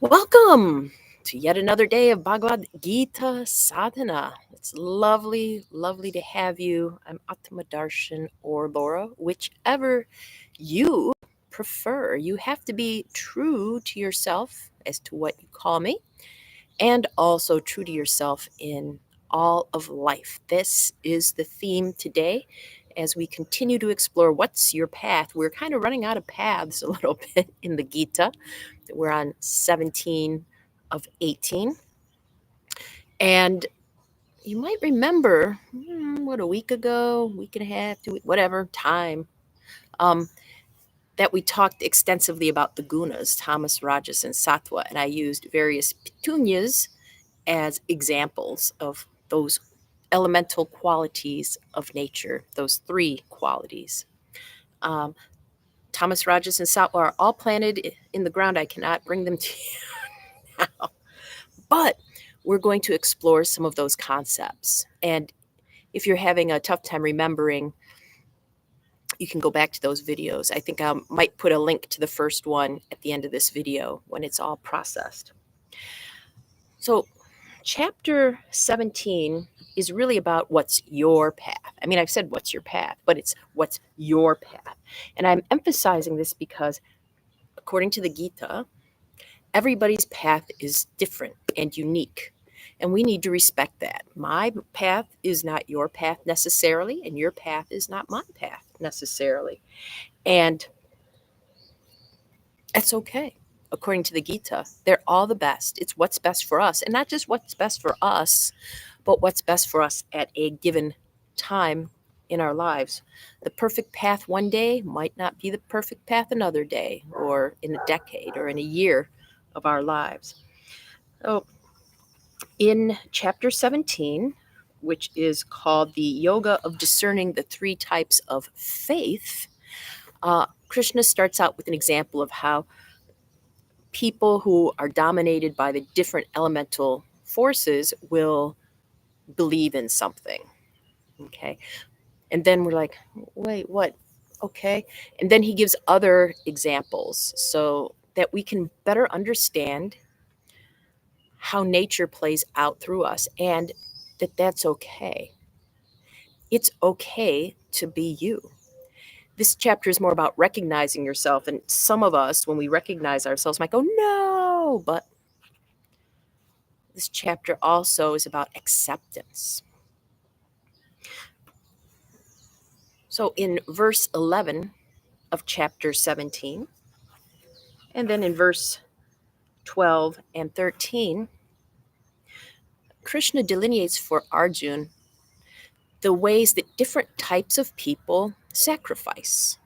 Welcome to yet another day of Bhagavad Gita Sadhana. It's lovely, lovely to have you. I'm Atmadarshan or Laura, whichever you prefer. You have to be true to yourself as to what you call me, and also true to yourself in all of life. This is the theme today as we continue to explore what's your path. We're kind of running out of paths a little bit in the Gita. We're on 17 of 18. And you might remember, a week ago, week and a half, whatever time, that we talked extensively about the gunas, tamas, rajas, and sattva. And I used various petunias as examples of those elemental qualities of nature, those three qualities. Tamas, rajas, and sattva are all planted in the ground. I cannot bring them to you now. But we're going to explore some of those concepts. And if you're having a tough time remembering, you can go back to those videos. I think I might put a link to the first one at the end of this video when it's all processed. So chapter 17 is really about what's your path. I mean, I've said what's your path, but it's what's your path. And I'm emphasizing this because according to the Gita, everybody's path is different and unique. And we need to respect that. My path is not your path necessarily, and your path is not my path necessarily. And that's okay. According to the Gita, they're all the best. It's what's best for us. And not just what's best for us, but what's best for us at a given time in our lives. The perfect path one day might not be the perfect path another day, or in a decade, or in a year of our lives. So in chapter 17, which is called the Yoga of Discerning the Three Types of Faith, Krishna starts out with an example of how people who are dominated by the different elemental forces will believe in something. Okay. And then we're like, wait, what? Okay. And then he gives other examples so that we can better understand how nature plays out through us, and that's okay. It's okay to be you. This chapter is more about recognizing yourself. And some of us, when we recognize ourselves, might go, no, but this chapter also is about acceptance. So in verse 11 of chapter 17, and then in verse 12 and 13, Krishna delineates for Arjuna the ways that different types of people sacrifice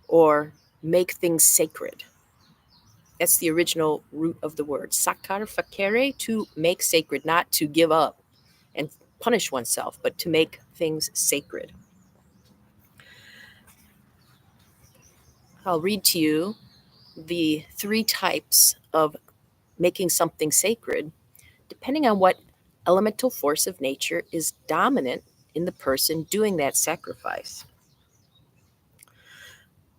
or make things sacred. That's the original root of the word. Sakar fakere, to make sacred, not to give up and punish oneself, but to make things sacred. I'll read to you the three types of making something sacred, depending on what elemental force of nature is dominant in the person doing that sacrifice.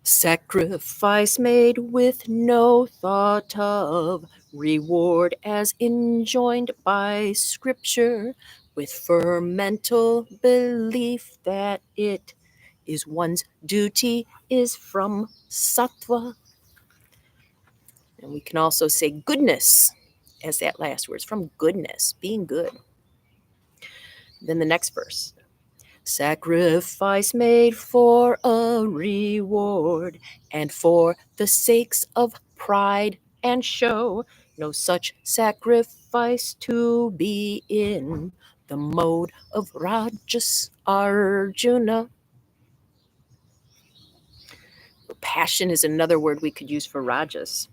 Sacrifice made with no thought of reward as enjoined by Scripture, with firm mental belief that it is one's duty, is from sattva. And we can also say goodness as that last word, from goodness, being good. Then the next verse. Sacrifice made for a reward, and for the sakes of pride and show, no such sacrifice to be in the mode of Rajas Arjuna. Passion is another word we could use for Rajas.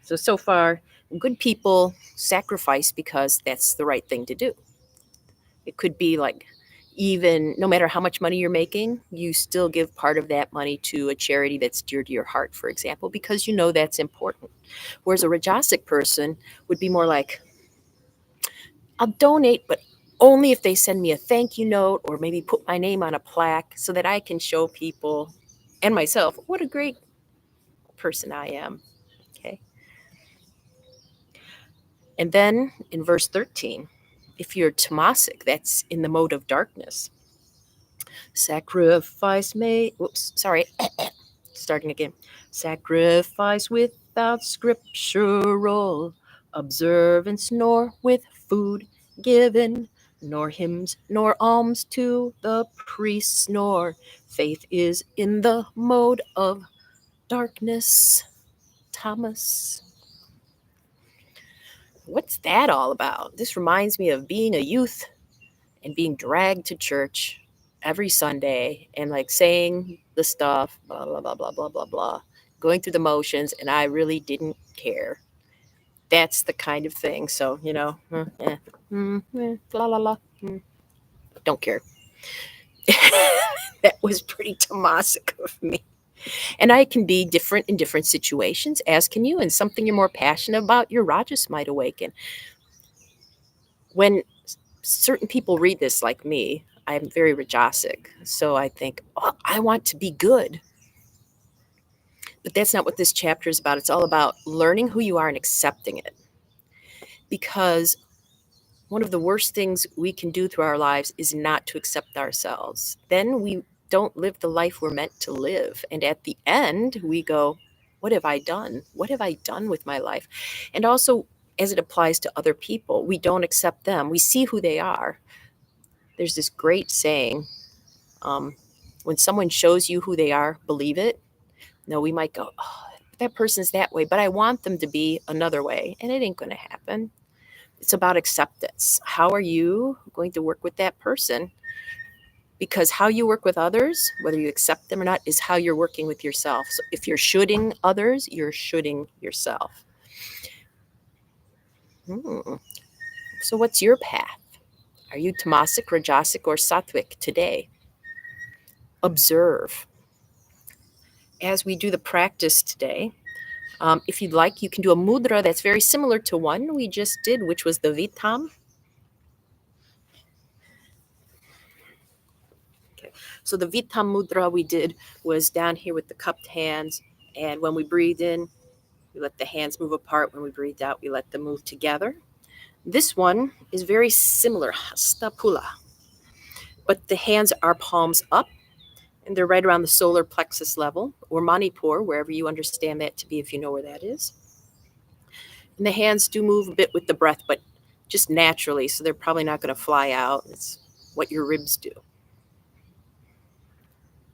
So far, good people sacrifice because that's the right thing to do. It could be like, even no matter how much money you're making, you still give part of that money to a charity that's dear to your heart, for example, because you know that's important. Whereas a Rajasic person would be more like, I'll donate, but only if they send me a thank you note or maybe put my name on a plaque so that I can show people and myself what a great person I am. Okay. And then in verse 13, if you're tamasic, that's in the mode of darkness. Sacrifice may, whoops, sorry, starting again. Sacrifice without scriptural observance, nor with food given, nor hymns, nor alms to the priests, nor faith is in the mode of darkness. Thomas. What's that all about? This reminds me of being a youth and being dragged to church every Sunday and like saying the stuff, blah, blah, blah, blah, blah, blah, blah, going through the motions, and I really didn't care. That's the kind of thing. So, la, la, la, don't care. That was pretty Tomasic of me. And I can be different in different situations, as can you. And something you're more passionate about, your Rajas might awaken. When certain people read this, like me, I'm very Rajasic. So I think, oh, I want to be good. But that's not what this chapter is about. It's all about learning who you are and accepting it. Because one of the worst things we can do through our lives is not to accept ourselves. Then we don't live the life we're meant to live. And at the end, we go, what have I done? What have I done with my life? And also, as it applies to other people, we don't accept them. We see who they are. There's this great saying, when someone shows you who they are, believe it. No, we might go, oh, that person's that way, but I want them to be another way. And it ain't going to happen. It's about acceptance. How are you going to work with that person? Because how you work with others, whether you accept them or not, is how you're working with yourself. So if you're shoulding others, you're shoulding yourself. So what's your path? Are you tamasic, rajasic, or sattvic today? Observe. As we do the practice today, if you'd like, you can do a mudra that's very similar to one we just did, which was the vitam. Okay. So the vitam mudra we did was down here with the cupped hands. And when we breathe in, we let the hands move apart. When we breathe out, we let them move together. This one is very similar, Hastaphula. But the hands are palms up, and they're right around the solar plexus level, or Manipur, wherever you understand that to be, if you know where that is. And the hands do move a bit with the breath, but just naturally, so they're probably not going to fly out. It's what your ribs do.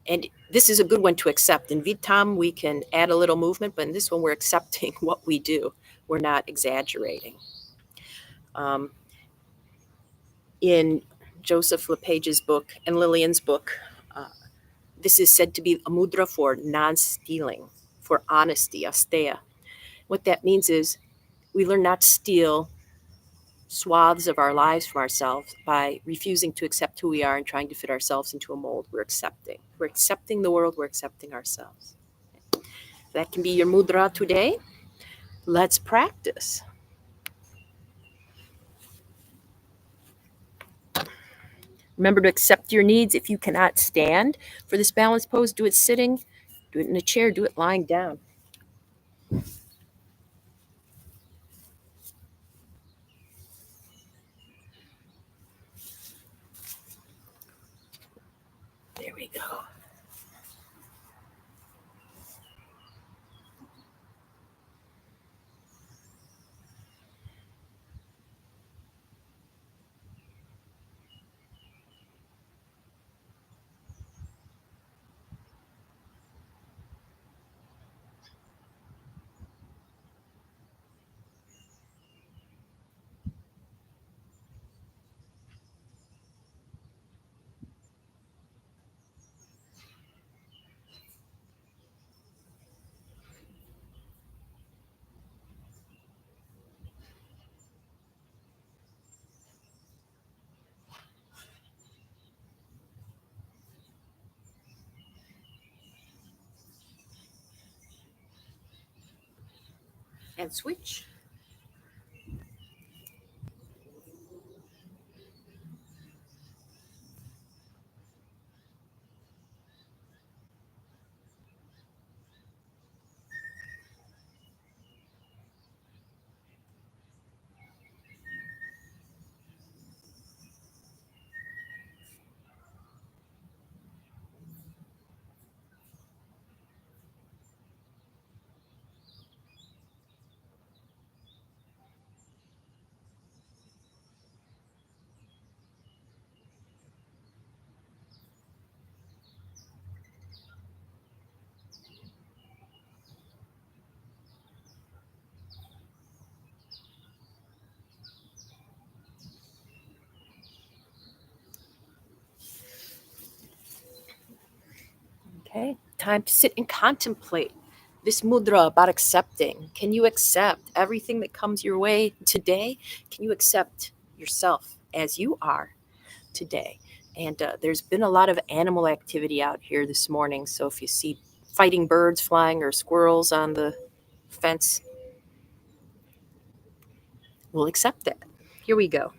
And this is a good one to accept. In Vitam, we can add a little movement, but in this one, we're accepting what we do. We're not exaggerating. In Joseph LePage's book and Lillian's book, this is said to be a mudra for non-stealing, for honesty, asteya. What that means is we learn not to steal swaths of our lives from ourselves by refusing to accept who we are and trying to fit ourselves into a mold. We're accepting. We're accepting the world. We're accepting ourselves. That can be your mudra today. Let's practice. Remember to accept your needs. If you cannot stand for this balance pose, do it sitting, do it in a chair, do it lying down. There we go. And switch. Okay, time to sit and contemplate this mudra about accepting. Can you accept everything that comes your way today? Can you accept yourself as you are today? And there's been a lot of animal activity out here this morning. So if you see fighting birds flying or squirrels on the fence, we'll accept that. Here we go.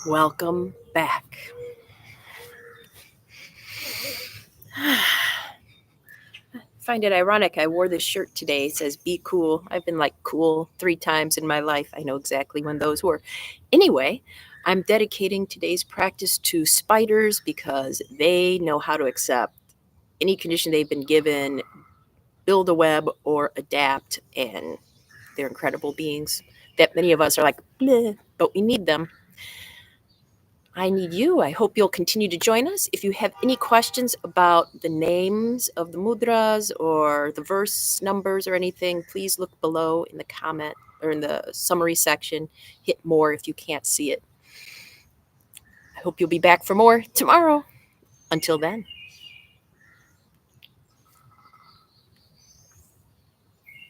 Welcome back. Find it ironic. I wore this shirt today. It says "Be cool." I've been like cool 3 times in my life. I know exactly when those were. Anyway, I'm dedicating today's practice to spiders because they know how to accept any condition they've been given, build a web, or adapt, and they're incredible beings that many of us are like, bleh, but we need them. I need you. I hope you'll continue to join us. If you have any questions about the names of the mudras or the verse numbers or anything, please look below in the comment or in the summary section. Hit more if you can't see it. I hope you'll be back for more tomorrow. Until then.